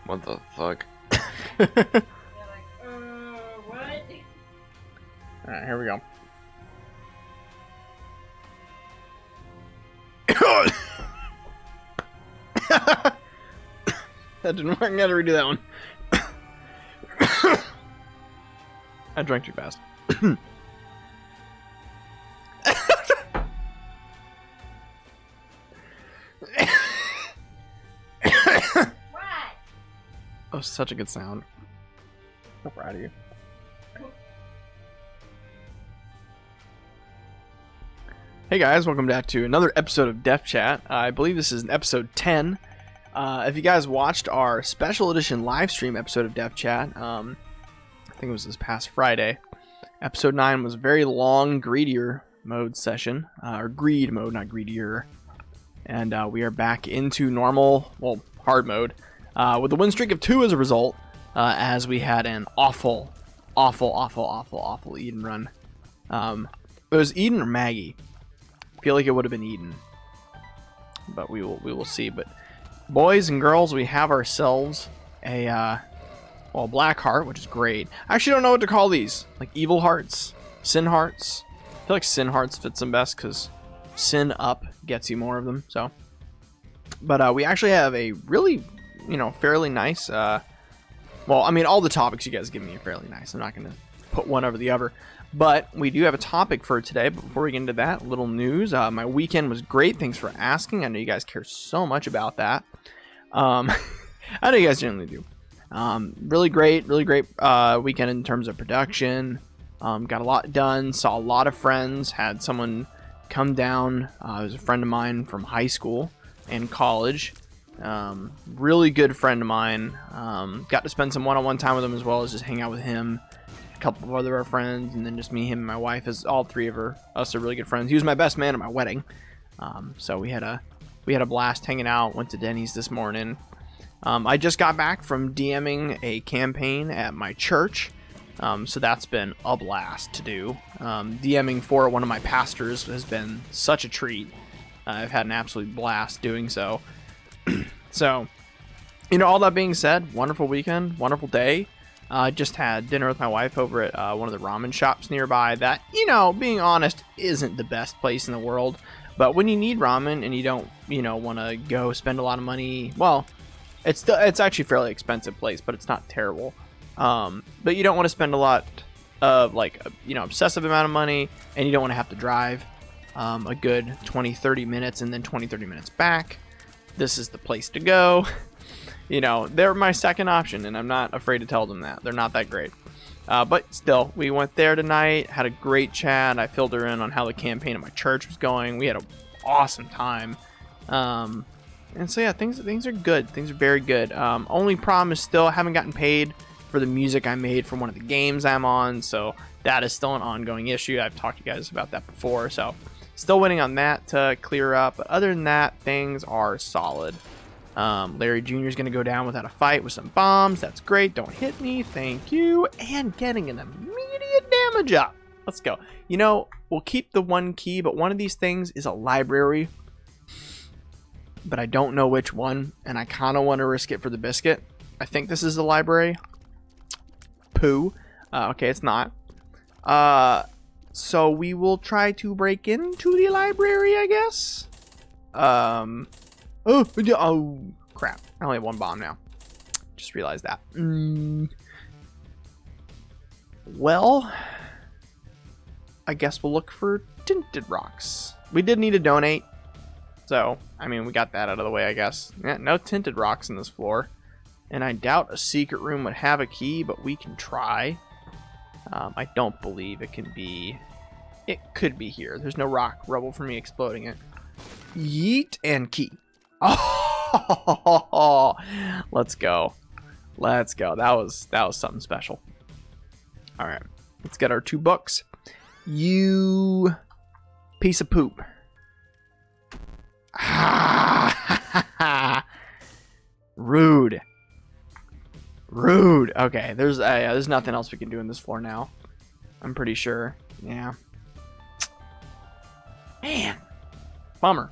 What the fuck? They're like, what? Alright, here we go. That didn't work. I gotta redo that one. I drank too fast. What? That was such a good sound. I'm proud of you. Hey guys, welcome back to another episode of DefChat. I believe this is episode 10. If you guys watched our special edition live stream episode of DefChat, I think it was this past Friday, episode 9 was a very long greedier mode session, or greed mode, not greedier. And we are back into normal, well, hard mode, with a win streak of 2 as a result, as we had an awful Eden run. It was Eden or Maggie? I feel like it would have been Eden, but we will see. But boys and girls, we have ourselves a black heart, which is great. I actually don't know what to call these, like evil hearts, sin hearts. I feel like sin hearts fits them best because sin up gets you more of them. So, but we actually have a really, fairly nice. Well, I mean, all the topics you guys give me are fairly nice. I'm not gonna put one over the other. But we do have a topic for today. But before we get into that, a little news. My weekend was great. Thanks for asking. I know you guys care so much about that. I know you guys generally do. Really great weekend in terms of production. Got a lot done. Saw a lot of friends. Had someone come down. It was a friend of mine from high school and college. Really good friend of mine. Got to spend some one-on-one time with him as well as just hang out with him. A couple of other friends, and then just me, him, and my wife. As all three of us are really good friends. He was my best man at my wedding, so we had a blast hanging out. Went to Denny's this morning. I just got back from DMing a campaign at my church, so that's been a blast to do. DMing for one of my pastors has been such a treat. I've had an absolute blast doing so. So, all that being said, wonderful weekend, wonderful day. I just had dinner with my wife over at one of the ramen shops nearby that, being honest, isn't the best place in the world. But when you need ramen and you don't, want to go spend a lot of money, well, it's actually a fairly expensive place, but it's not terrible. But you don't want to spend a lot of, obsessive amount of money, and you don't want to have to drive a good 20-30 minutes and then 20-30 minutes back. This is the place to go. They're my second option, and I'm not afraid to tell them that. They're not that great. But still, we went there tonight, had a great chat. I filled her in on how the campaign at my church was going. We had an awesome time. And so, yeah, things are good. Things are very good. Only problem is still I haven't gotten paid for the music I made from one of the games I'm on, so that is still an ongoing issue. I've talked to you guys about that before, so still waiting on that to clear up. But other than that, things are solid. Larry Jr. is going to go down without a fight with some bombs. That's great. Don't hit me. Thank you. And getting an immediate damage up. Let's go. We'll keep the one key, but one of these things is a library. But I don't know which one, and I kind of want to risk it for the biscuit. I think this is the library. Poo. Okay, it's not. So we will try to break into the library, I guess. Oh, crap. I only have one bomb now. Just realized that. Well, I guess we'll look for tinted rocks. We did need to donate. So, we got that out of the way, I guess. Yeah, no tinted rocks in this floor. And I doubt a secret room would have a key, but we can try. I don't believe it can be... It could be here. There's no rock rubble for me exploding it. Yeet and key. Oh, let's go. That was something special. All right, let's get our 2 books. You piece of poop. Rude. Okay, there's nothing else we can do in this floor now. I'm pretty sure. Yeah. Man, bummer.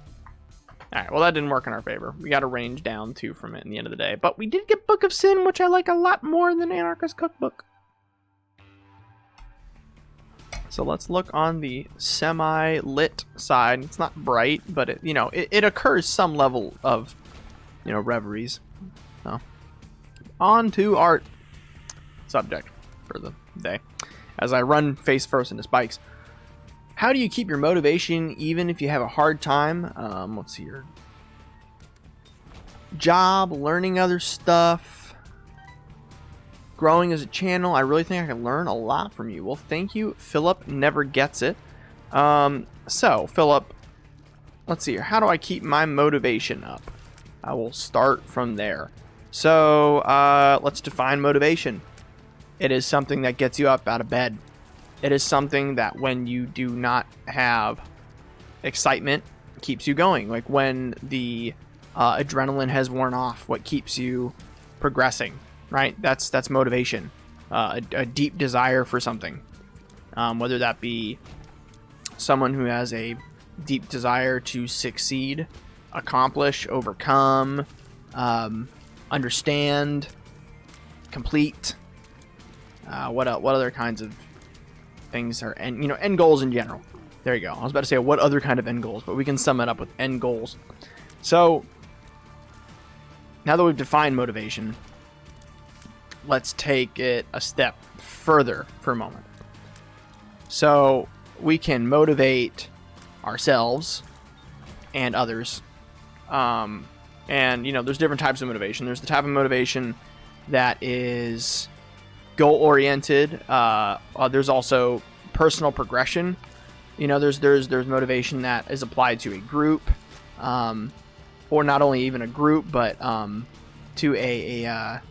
Alright, well that didn't work in our favor. We got a range down 2 from it in the end of the day. But we did get Book of Sin, which I like a lot more than Anarchist Cookbook. So let's look on the semi-lit side. It's not bright, but it occurs some level of, reveries. So, on to art subject for the day. As I run face first into spikes. How do you keep your motivation even if you have a hard time? Let's see here. Job, learning other stuff, growing as a channel. I really think I can learn a lot from you. Well, thank you, Philip. Never gets it. So, Philip, let's see here. How do I keep my motivation up? I will start from there. So, let's define motivation. It is something that gets you up out of bed. It is something that when you do not have excitement, keeps you going. Like when the adrenaline has worn off, what keeps you progressing, right? That's motivation. A deep desire for something. Whether that be someone who has a deep desire to succeed, accomplish, overcome, understand, complete. What other kinds of things are end goals in general? There you go. I was about to say what other kind of end goals, but we can sum it up with end goals. So now that we've defined motivation, let's take it a step further for a moment. So we can motivate ourselves and others. And there's different types of motivation. There's the type of motivation that is goal-oriented. There's also personal progression. There's motivation that is applied to a group, or not only even a group, but to a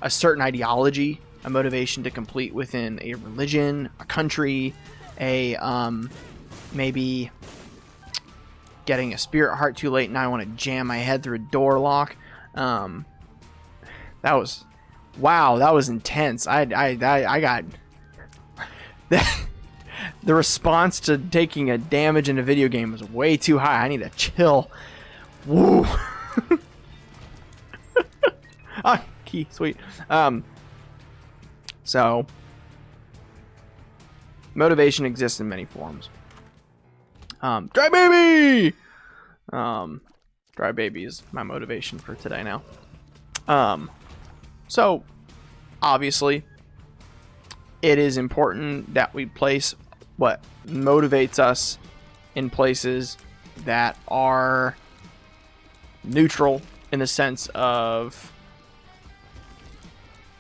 certain ideology, a motivation to complete within a religion, a country, maybe getting a spirit heart too late and I want to jam my head through a door lock. That was intense. I got the response to taking a damage in a video game was way too high. I need to chill. Woo. Ah, key, sweet. So motivation exists in many forms. Dry baby. Dry baby is my motivation for today now. So, obviously, it is important that we place what motivates us in places that are neutral in the sense of...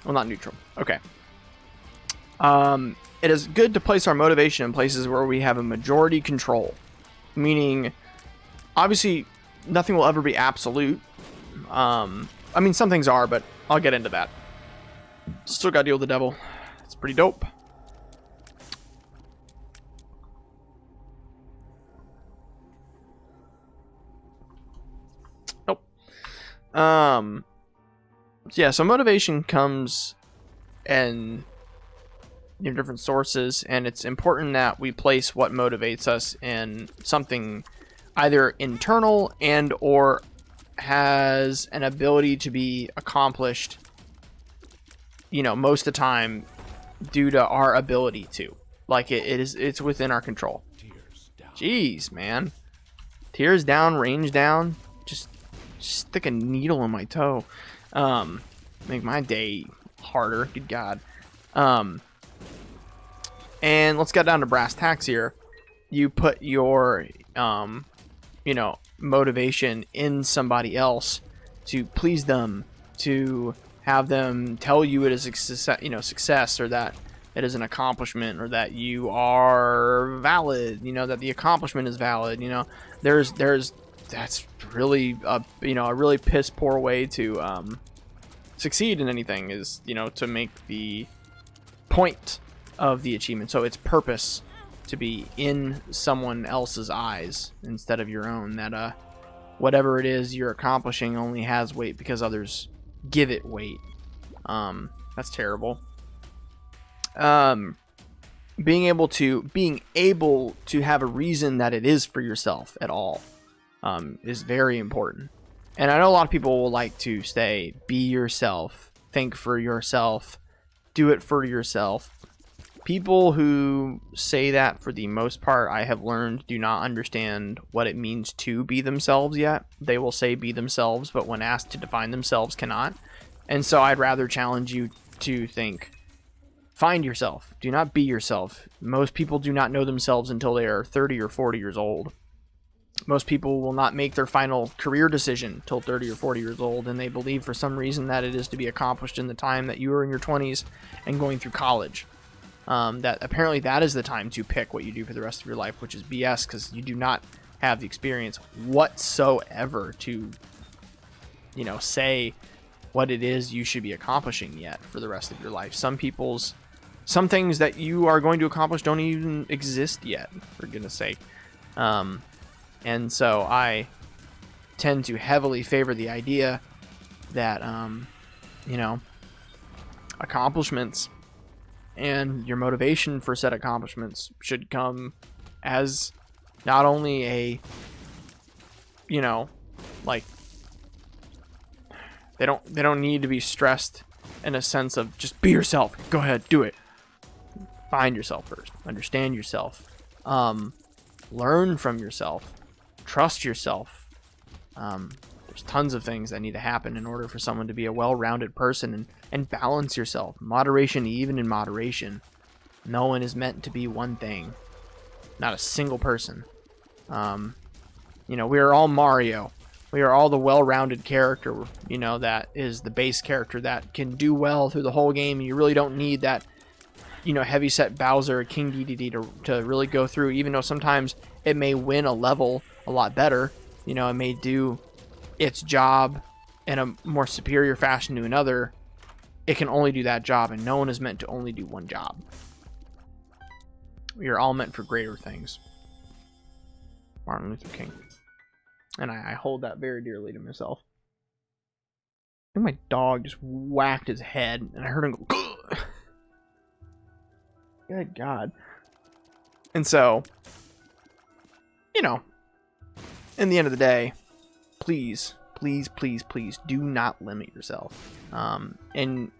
Well, not neutral. Okay. It is good to place our motivation in places where we have a majority control. Meaning, obviously, nothing will ever be absolute. I mean, some things are, but I'll get into that. Still gotta deal with the devil. It's pretty dope. Nope. Yeah, so motivation comes in different sources, and it's important that we place what motivates us in something either internal and or has an ability to be accomplished, most of the time due to our ability to. Like it's within our control. Jeez, man. Tears down, range down. Just stick a needle in my toe. Make my day harder. Good God. And let's get down to brass tacks here. You put your, motivation in somebody else to please them, to have them tell you it is a success, or that it is an accomplishment, or that you are valid, that the accomplishment is valid. That's really a really piss poor way to succeed in anything, is to make the point of the achievement, so its purpose to be in someone else's eyes instead of your own, that whatever it is you're accomplishing only has weight because others give it weight. That's terrible. Being able to have a reason that it is for yourself at all. is very important. And I know a lot of people will like to say, be yourself, think for yourself, do it for yourself. People who say that, for the most part, I have learned, do not understand what it means to be themselves yet. They will say be themselves, but when asked to define themselves, cannot. And so I'd rather challenge you to think, find yourself. Do not be yourself. Most people do not know themselves until they are 30 or 40 years old. Most people will not make their final career decision till 30 or 40 years old, and they believe for some reason that it is to be accomplished in the time that you are in your 20s and going through college. That apparently that is the time to pick what you do for the rest of your life, which is BS, because you do not have the experience whatsoever to, you know, say what it is you should be accomplishing yet for the rest of your life. Some things that you are going to accomplish don't even exist yet, for goodness sake. And so I tend to heavily favor the idea that, you know, accomplishments and your motivation for said accomplishments should come as not only a, you know, like, they don't need to be stressed in a sense of just be yourself, go ahead, do it. Find yourself first, understand yourself, learn from yourself, trust yourself. There's tons of things that need to happen in order for someone to be a well-rounded person, and balance yourself. Moderation, even in moderation. No one is meant to be one thing. Not a single person. You know, we are all Mario. We are all the well-rounded character, you know, that is the base character that can do well through the whole game. You really don't need that, you know, heavy-set Bowser or King Dedede to really go through, even though sometimes it may win a level a lot better. You know, it may do its job in a more superior fashion to another. It can only do that job, and no one is meant to only do one job. We are all meant for greater things. Martin Luther King. And I hold that very dearly to myself. I think my dog just whacked his head, and I heard him go, "Ugh." Good God. And so, you know, in the end of the day, please, please, please, please do not limit yourself. And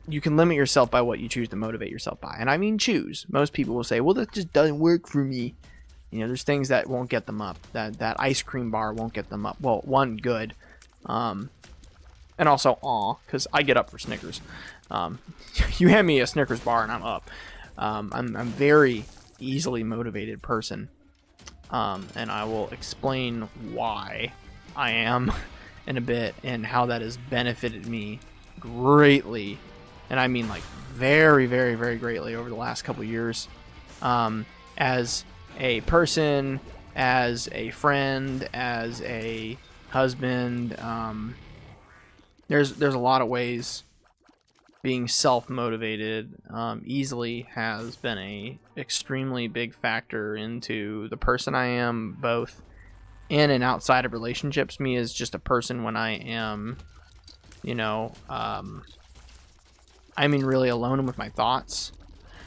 you can limit yourself by what you choose to motivate yourself by. And I mean choose. Most people will say, well, that just doesn't work for me. You know, there's things that won't get them up. That ice cream bar won't get them up. Well, one, good. And also, because I get up for Snickers. You hand me a Snickers bar and I'm up. I'm a very easily motivated person. And I will explain why I am in a bit, and how that has benefited me greatly. And I mean, like, very, very, very greatly over the last couple years. As a person, as a friend, as a husband, there's a lot of ways being self-motivated easily has been a extremely big factor into the person I am, both in and outside of relationships. Me as just a person, when I am, you know, I mean, really alone with my thoughts.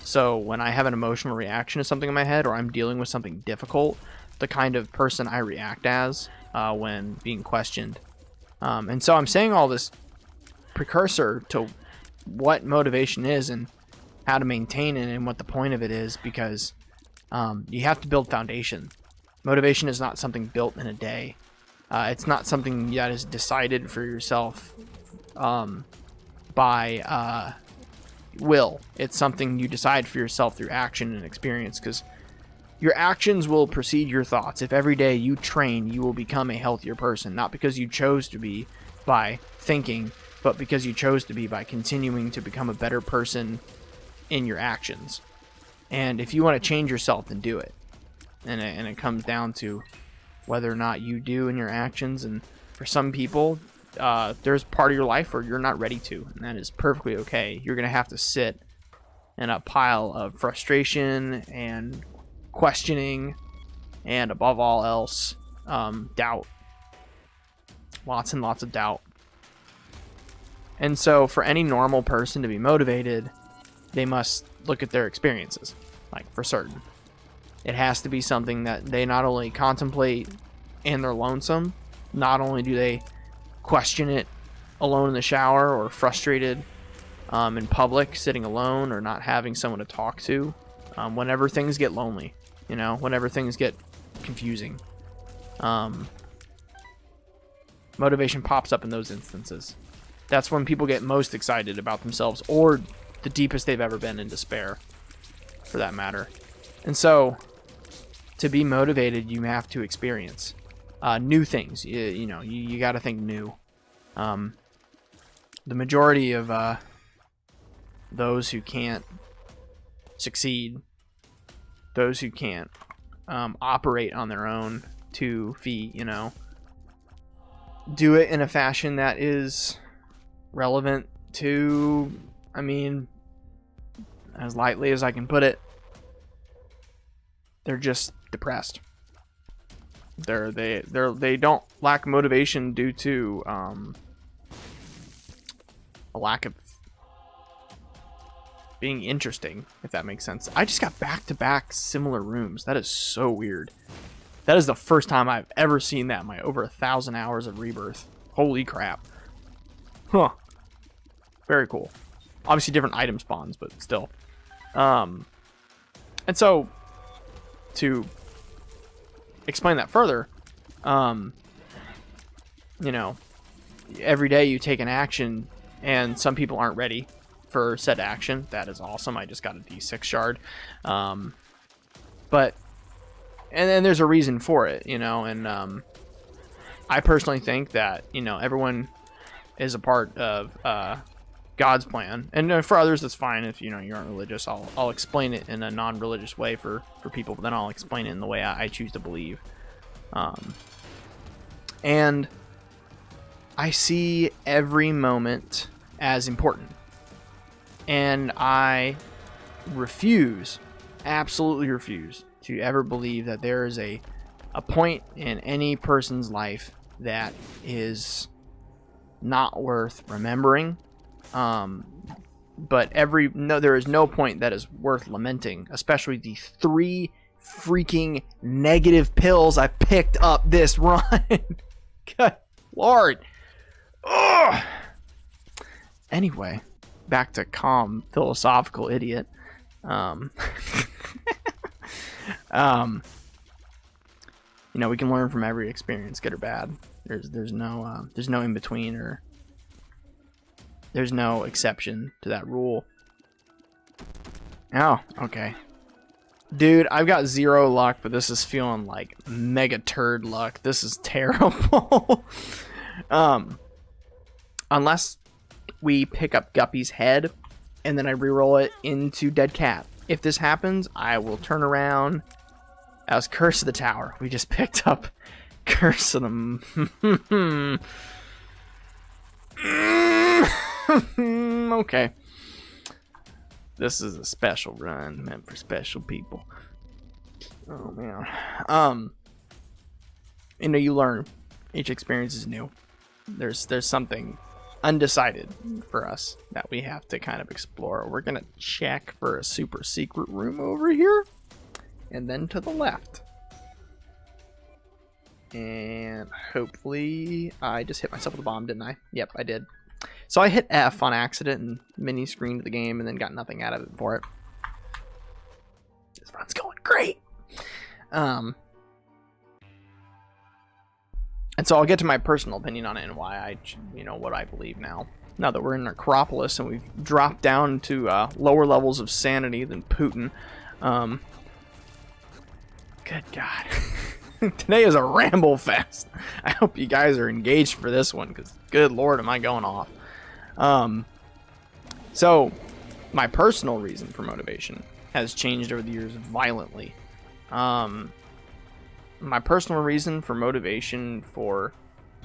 So when I have an emotional reaction to something in my head, or I'm dealing with something difficult, the kind of person I react as when being questioned. And so I'm saying all this precursor to what motivation is and how to maintain it and what the point of it is, because you have to build foundation. Motivation is not something built in a day. It's not something that is decided for yourself by will. It's something you decide for yourself through action and experience, because your actions will precede your thoughts. If every day you train, you will become a healthier person, not because you chose to be by thinking, but because you chose to be by continuing to become a better person in your actions. And if you want to change yourself, then do it. And it comes down to whether or not you do in your actions. And for some people, there's part of your life where you're not ready to, and that is perfectly okay. You're going to have to sit in a pile of frustration and questioning, and above all else, doubt. Lots and lots of doubt. And so for any normal person to be motivated, they must look at their experiences, like, for certain. It has to be something that they not only contemplate and they're lonesome, not only do they question it alone in the shower or frustrated in public, sitting alone or not having someone to talk to, whenever things get lonely, you know, whenever things get confusing. Motivation pops up in those instances. That's when people get most excited about themselves, or the deepest they've ever been in despair, for that matter. And so, to be motivated, you have to experience new things. You know, you got to think new. The majority of those who can't succeed, those who can't operate on their own 2 feet, you know, do it in a fashion that is relevant to, I mean, as lightly as I can put it, they're just depressed. They don't lack motivation due to a lack of being interesting, if that makes sense. I just got back-to-back similar rooms. That is so weird. That is the first time I've ever seen that in my over 1,000 hours of Rebirth. Holy crap. Huh. Very cool. Obviously different item spawns, but still. And so, to explain that further, you know, every day you take an action and some people aren't ready for said action. That is awesome. I just got a D6 shard. But, and then there's a reason for it, you know, and I personally think that, you know, everyone is a part of God's plan. And for others, that's fine. If, you know, you aren't religious, I'll explain it in a non-religious way for people, but then I'll explain it in the way I choose to believe. And I see every moment as important. And I refuse, absolutely refuse, to ever believe that there is a point in any person's life that is not worth remembering. But there is no point that is worth lamenting, especially the 3 freaking negative pills I picked up this run. Good Lord. Ugh. Anyway, back to calm, philosophical idiot. You know, we can learn from every experience, good or bad. There's no in between, or there's no exception to that rule. Oh, okay. Dude, I've got 0 luck, but this is feeling like mega turd luck. This is terrible. Unless we pick up Guppy's head and then I reroll it into DefCat. If this happens, I will turn around as Curse of the Tower. We just picked up Curse of the... Okay. This is a special run meant for special people. Oh man. You know, you learn. Each experience is new. There's something undecided for us that we have to kind of explore. We're gonna check for a super secret room over here, and then to the left. And hopefully I just hit myself with a bomb, didn't I? Yep, I did. So I hit F on accident and mini screened the game and then got nothing out of it for it. This run's going great. And so I'll get to my personal opinion on it and why what I believe now. Now that we're in Necropolis and we've dropped down to lower levels of sanity than Putin. Good God. Today is a ramble fest. I hope you guys are engaged for this one, because good Lord, am I going off. So, my personal reason for motivation has changed over the years violently. My personal reason for motivation for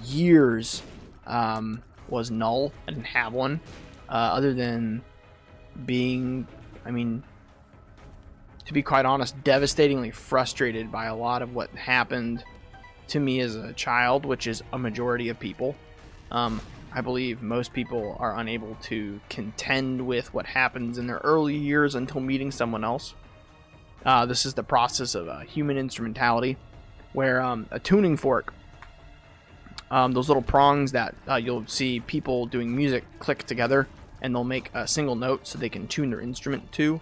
years was null. I didn't have one. Other than being, to be quite honest, devastatingly frustrated by a lot of what happened to me as a child, which is a majority of people. I believe most people are unable to contend with what happens in their early years until meeting someone else. This is the process of human instrumentality. where a tuning fork, those little prongs that you'll see people doing music click together, and they'll make a single note so they can tune their instrument to.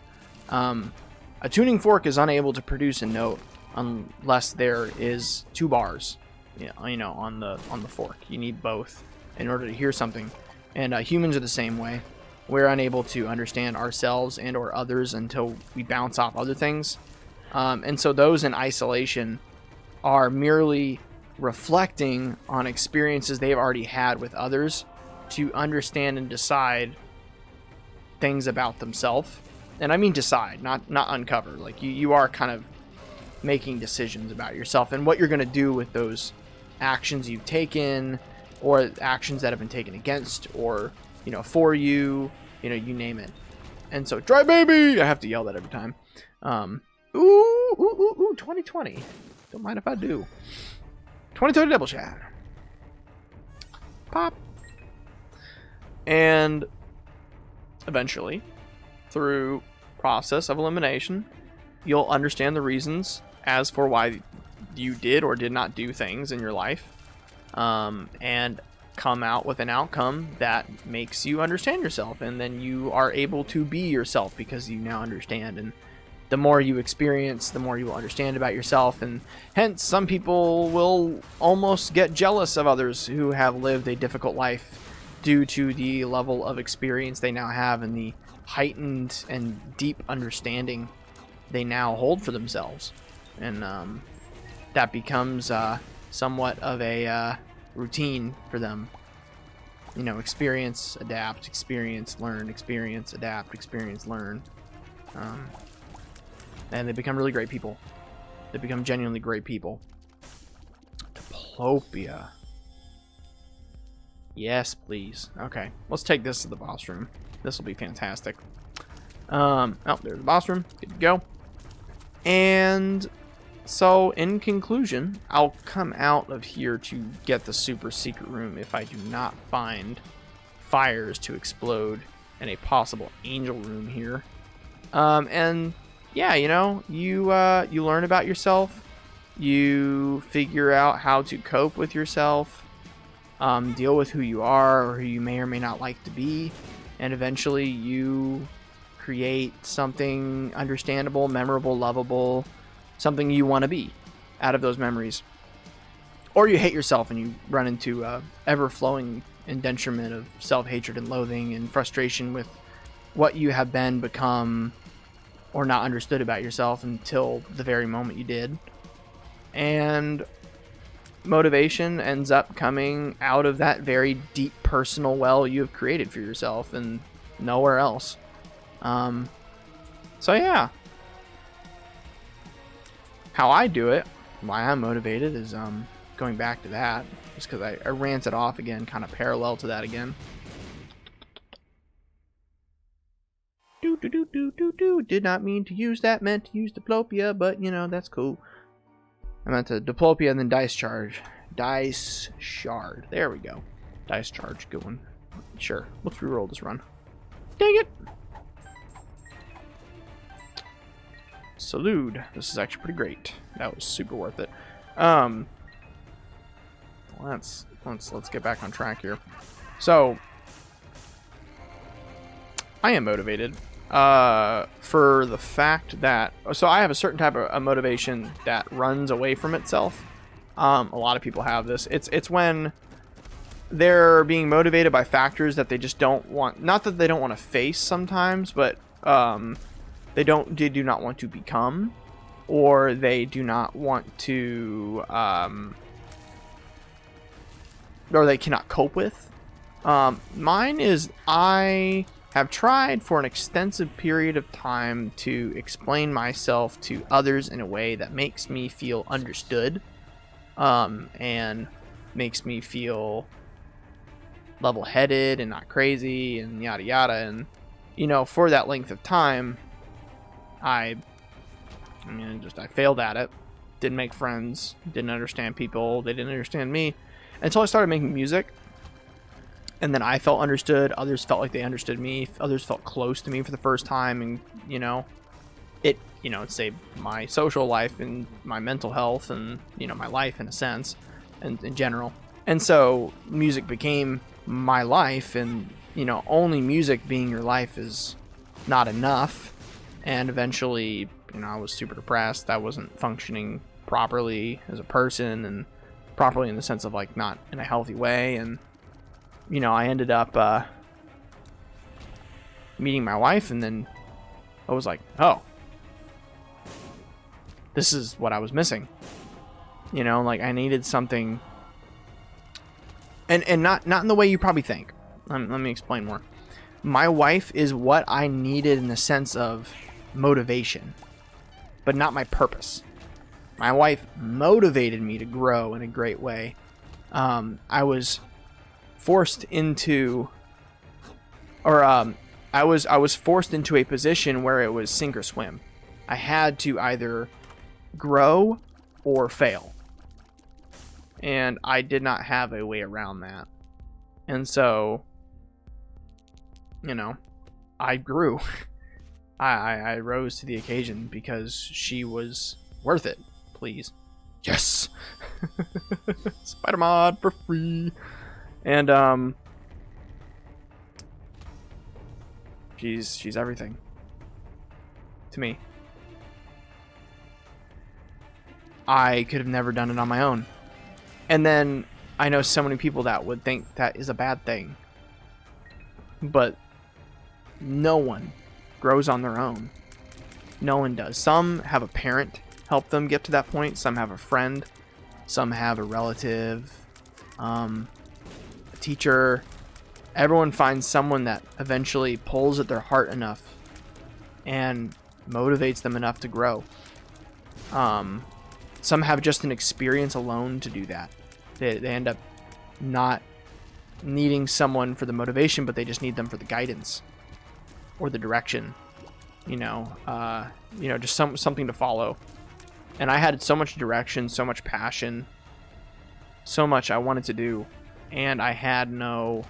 A tuning fork is unable to produce a note unless there is 2 bars, you know, on the fork. You need both in order to hear something. And humans are the same way. We're unable to understand ourselves and or others until we bounce off other things. And so those in isolation are merely reflecting on experiences they've already had with others to understand and decide things about themselves. And I mean decide, not uncover. Like you are kind of making decisions about yourself and what you're going to do with those actions you've taken, or actions that have been taken against, or, you know, for you, you know, you name it. And so, Dry Baby! I have to yell that every time. Ooh, 2020. Don't mind if I do. 2020 Double Chat. Pop. And eventually, through process of elimination, you'll understand the reasons as for why you did or did not do things in your life, and come out with an outcome that makes you understand yourself, and then you are able to be yourself because you now understand. And the more you experience, the more you will understand about yourself, and hence some people will almost get jealous of others who have lived a difficult life due to the level of experience they now have and the heightened and deep understanding they now hold for themselves. And that becomes somewhat of a routine for them. You know, experience, adapt, experience, learn, experience, adapt, experience, learn. And they become really great people. They become genuinely great people. Diplopia. Yes, please. Okay, let's take this to the boss room. This will be fantastic. Oh, there's the boss room. Good to go. And so, in conclusion, I'll come out of here to get the super secret room if I do not find fires to explode in a possible angel room here. And yeah, you know, you learn about yourself. You figure out how to cope with yourself. Deal with who you are or who you may or may not like to be. And eventually you create something understandable, memorable, lovable, something you want to be out of those memories. Or you hate yourself and you run into ever-flowing indenturement of self-hatred and loathing and frustration with what you have been, become, or not understood about yourself until the very moment you did. And motivation ends up coming out of that very deep personal well you have created for yourself and nowhere else. So yeah. How I do it, why I'm motivated, is going back to that, just because I ranted off again, kind of parallel to that again. Did not mean to use that, meant to use diplopia, but you know, that's cool. I meant to diplopia and then dice charge. Dice shard. There we go. Dice charge, good one. Sure, let's reroll this run. Dang it! Salute. This is actually pretty great. That was super worth it. Let's get back on track here. So I am motivated for the fact that, so I have a certain type of motivation that runs away from itself. A lot of people have this. It's when they're being motivated by factors that they just don't want, not that they don't want to face sometimes, but they do not want to become, or they do not want to, or they cannot cope with. Mine is, I have tried for an extensive period of time to explain myself to others in a way that makes me feel understood, and makes me feel level-headed and not crazy and yada yada. And you know, for that length of time, I failed at it. Didn't make friends, didn't understand people, they didn't understand me, until I started making music. And then I felt understood, others felt like they understood me, others felt close to me for the first time, and you know, it you know, it saved my social life and my mental health and, you know, my life in a sense, and in general. And so music became my life, and, you know, only music being your life is not enough. And eventually, you know, I was super depressed. I wasn't functioning properly as a person, and properly in the sense of like not in a healthy way. And, you know, I ended up meeting my wife, and then I was like, oh, this is what I was missing. You know, like I needed something, and not in the way you probably think. Let me explain more. My wife is what I needed in the sense of motivation, but not my purpose. My wife motivated me to grow in a great way. I was forced into, or I was forced into a position where it was sink or swim. I had to either grow or fail, and I did not have a way around that. And so, you know, I grew. I rose to the occasion because she was worth it. Please. Yes. Spider mod for free. And she's everything to me. I could have never done it on my own. And then I know so many people that would think that is a bad thing. But no one grows on their own. No one does. Some have a parent help them get to that point. Some have a friend. Some have a relative, a teacher. Everyone finds someone that eventually pulls at their heart enough and motivates them enough to grow. Some have just an experience alone to do that. They end up not needing someone for the motivation, but they just need them for the guidance or the direction. You know, just something to follow. And I had so much direction, so much passion, so much I wanted to do, and I had no,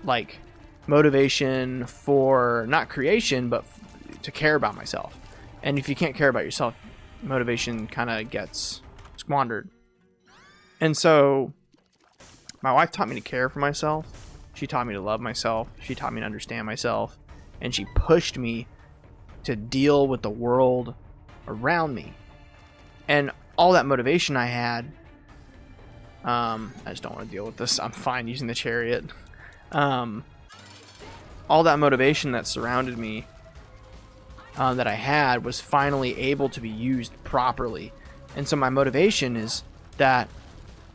like, motivation for, not creation, but to care about myself. And if you can't care about yourself, motivation kind of gets squandered. And so my wife taught me to care for myself. She taught me to love myself. She taught me to understand myself. And she pushed me to deal with the world around me. And all that motivation I had, I just don't want to deal with this. I'm fine using the chariot. All that motivation that surrounded me, that I had, was finally able to be used properly. And so my motivation is that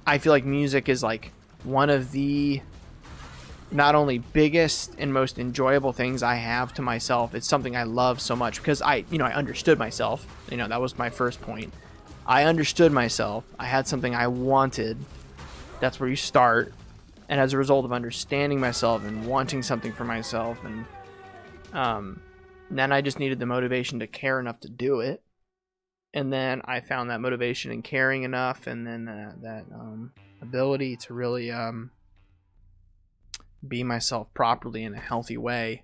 I feel like music is like one of the not only biggest and most enjoyable things I have to myself. It's something I love so much because I understood myself. That was my first point. I understood myself. I had something I wanted. That's where you start. And as a result of understanding myself and wanting something for myself, and then I just needed the motivation to care enough to do it. And then I found that motivation in caring enough, and then that ability to really be myself properly in a healthy way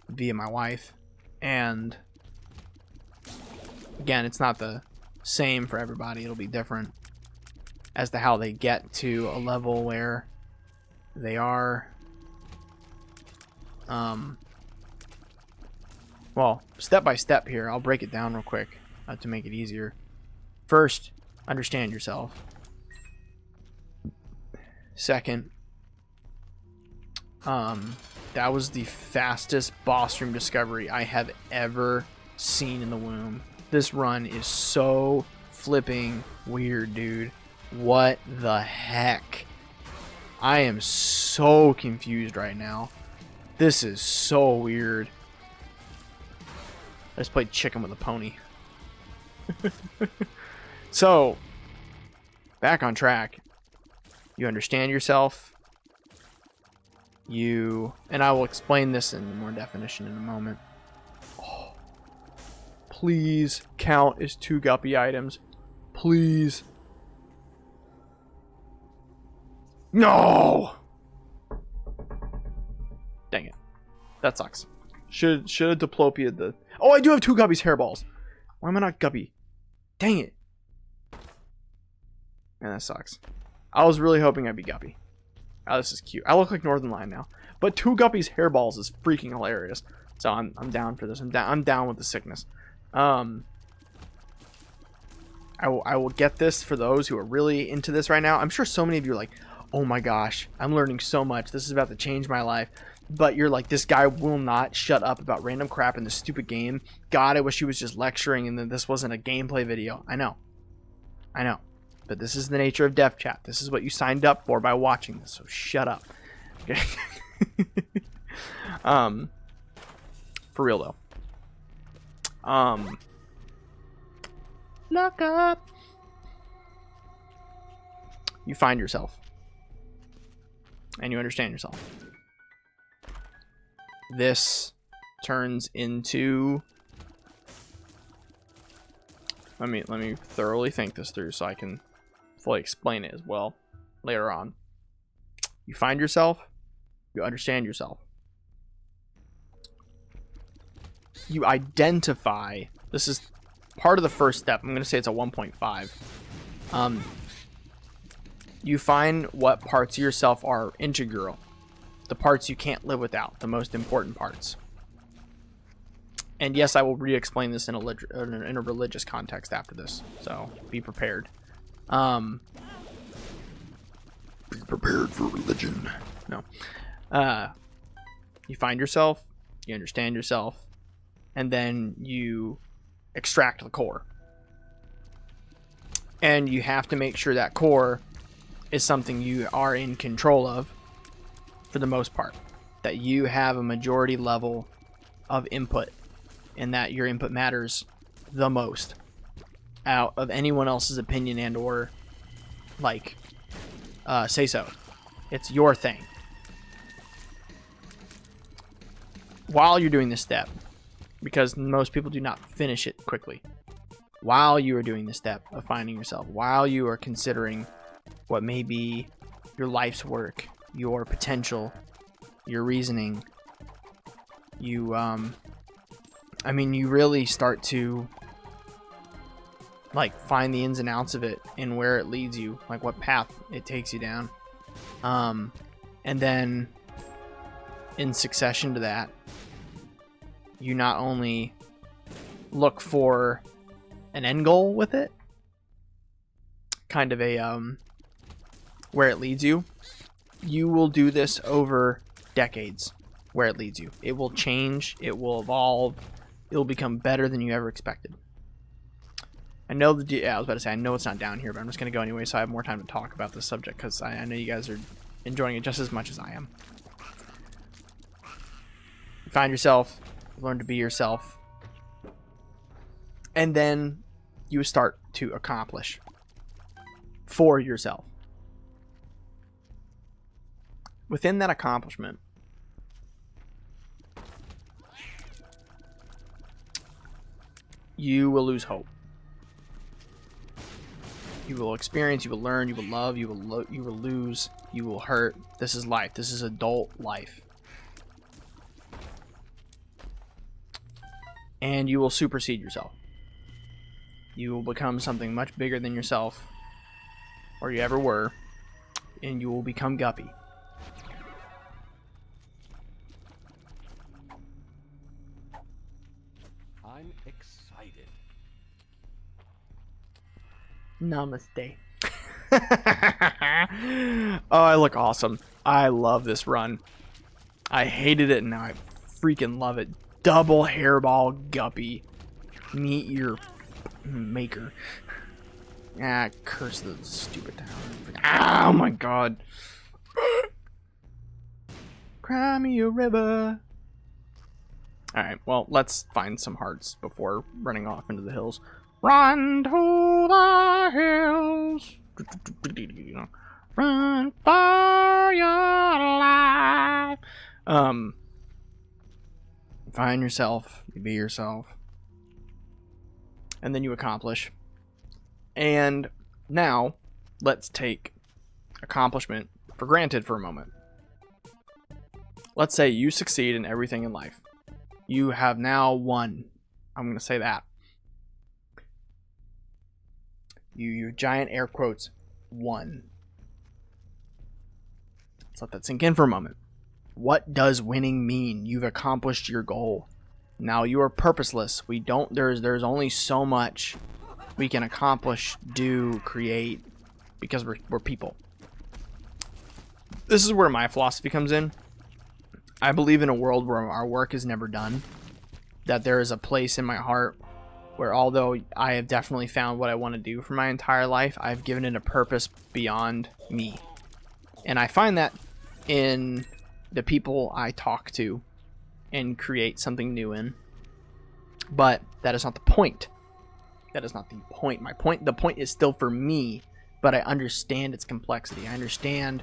via my wife. And again, it's not the same for everybody. It'll be different as to how they get to a level where they are well, step by step here. I'll break it down real quick to make it easier. First, understand yourself. Second, that was the fastest boss room discovery I have ever seen in the womb. This run is so flipping weird, dude. What the heck? I am so confused right now. This is so weird. I just played chicken with a pony. So, back on track. You understand yourself. And I will explain this in more definition in a moment. Oh, please count as 2 guppy items. Please. No! Dang it. That sucks. Should have diplopiaed the... Oh, I do have 2 Guppy's hairballs. Why am I not Guppy? Dang it. Man, that sucks. I was really hoping I'd be Guppy. Oh, this is cute. I look like Northern Lion now. But 2 Guppy's hairballs is freaking hilarious. So I'm down for this. I'm down with the sickness. I will get this for those who are really into this right now. I'm sure so many of you are like, oh my gosh, I'm learning so much. This is about to change my life. But you're like, this guy will not shut up about random crap in this stupid game. God, I wish he was just lecturing and then this wasn't a gameplay video. I know. But this is the nature of DefChat. This is what you signed up for by watching this. So shut up. Okay. For real though. Look up. You find yourself. And you understand yourself. This turns into... Let me thoroughly think this through so I can fully explain it as well later on. You find yourself. You understand yourself. You identify. This is part of the first step. I'm going to say it's a 1.5. You find what parts of yourself are integral. The parts you can't live without. The most important parts. And yes, I will re-explain this in a religious context after this. So be prepared. Be prepared for religion. No. You find yourself. You understand yourself. And then you extract the core. And you have to make sure that core is something you are in control of for the most part. That you have a majority level of input. And that your input matters the most out of anyone else's opinion and or like say so. It's your thing. While you're doing this step, because most people do not finish it quickly, while you are doing this step of finding yourself, while you are considering what may be your life's work, your potential, your reasoning, you you really start to like find the ins and outs of it and where it leads you, like what path it takes you down. And then in succession to that, you not only look for an end goal with it, kind of a where it leads you. You will do this over decades where it leads you. It will change, it will evolve, it'll become better than you ever expected. I know I was about to say, I know it's not down here, but I'm just going to go anyway so I have more time to talk about this subject because I know you guys are enjoying it just as much as I am. You find yourself, learn to be yourself, and then you start to accomplish for yourself. Within that accomplishment, you will lose hope. You will experience, you will learn, you will love, you will lose, you will hurt. This is life. This is adult life. And you will supersede yourself. You will become something much bigger than yourself, or you ever were, and you will become Guppy. I'm excited. Namaste. Oh, I look awesome. I love this run. I hated it and now I freaking love it. Double hairball Guppy. Meet your maker. Ah, curse the stupid town. Oh my god. Cry me a river. Alright, well, let's find some hearts before running off into the hills. Run to the hills. Run for your life. Find yourself. You be yourself. And then you accomplish. And now, let's take accomplishment for granted for a moment. Let's say you succeed in everything in life. You have now won. I'm going to say that. You giant air quotes, won. Let's let that sink in for a moment. What does winning mean? You've accomplished your goal. Now you are purposeless. There's only so much we can accomplish, do, create, because we're people. This is where my philosophy comes in. I believe in a world where our work is never done. That there is a place in my heart where, although I have definitely found what I want to do for my entire life, I've given it a purpose beyond me. And I find that in the people I talk to and create something new in. But that is not the point. That is not the point. The point is still for me, but I understand its complexity. I understand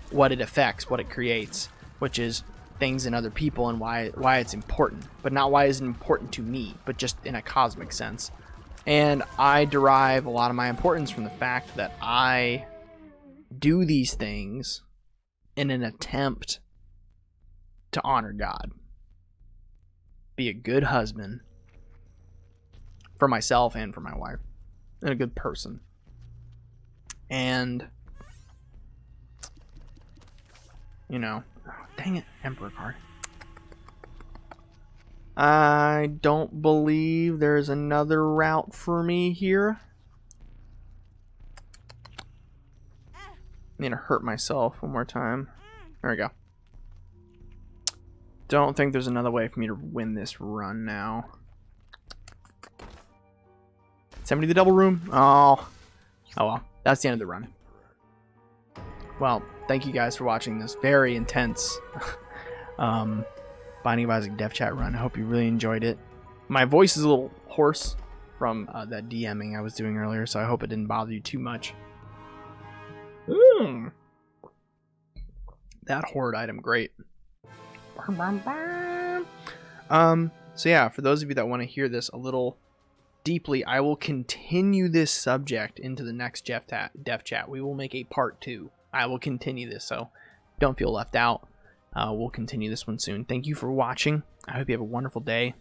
what it affects, what it creates, which is things in other people and why it's important, but not why it's important to me, but just in a cosmic sense. And I derive a lot of my importance from the fact that I do these things in an attempt to honor God, be a good husband for myself and for my wife, and a good person. And you know, oh, dang it, Emperor card. I don't believe there's another route for me here. I need to hurt myself one more time. There we go. Don't think there's another way for me to win this run now. Send me to the double room. Oh well, that's the end of the run. Well, thank you guys for watching this very intense Binding of Isaac DefChat run. I hope you really enjoyed it. My voice is a little hoarse from that DMing I was doing earlier, so I hope it didn't bother you too much. That horde item, great. So yeah, for those of you that want to hear this a little deeply, I will continue this subject into the next DefChat. We will make a part 2. I will continue this, so don't feel left out. We'll continue this one soon. Thank you for watching. I hope you have a wonderful day.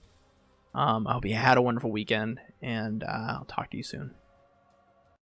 I hope you had a wonderful weekend, and I'll talk to you soon.